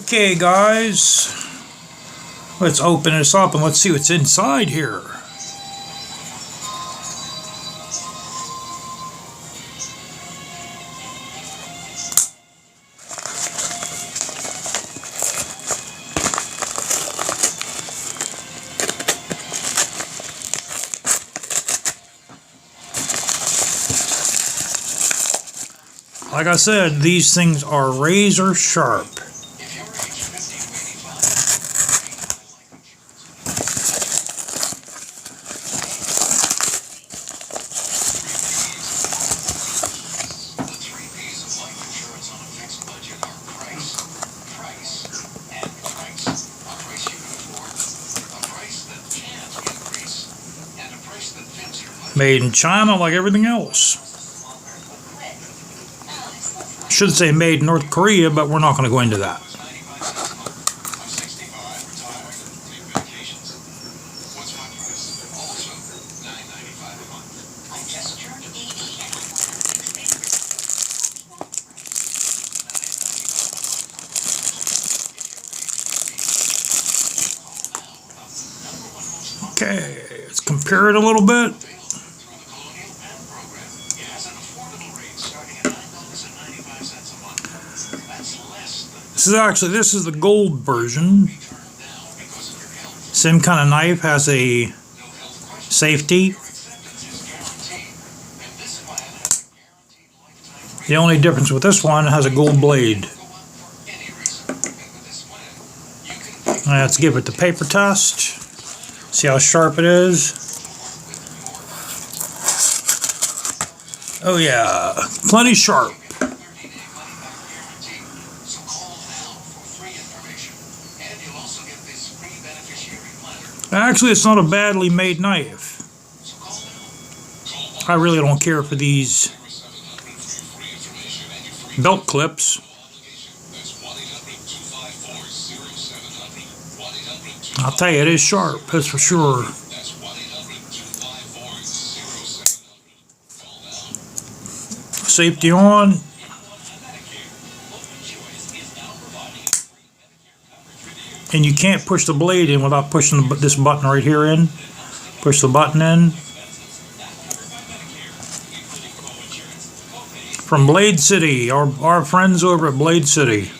Okay guys, let's open this up and let's see what's inside here. Like I said, these things are razor sharp. Made in China like everything else. Should say made in North Korea, but we're not going to go into that. Okay, let's compare it a little bit. This is the gold version. Same kind of knife, has a safety. The only difference with this one has a gold blade. Let's give it the paper test. See how sharp it is. Oh yeah, plenty sharp. Actually, it's not a badly made knife. I really don't care for these belt clips. I'll tell you, it is sharp, that's for sure. Safety on. And you can't push the blade in without pushing this button right here in. Push the button in. From Blade City, our friends over at Blade City.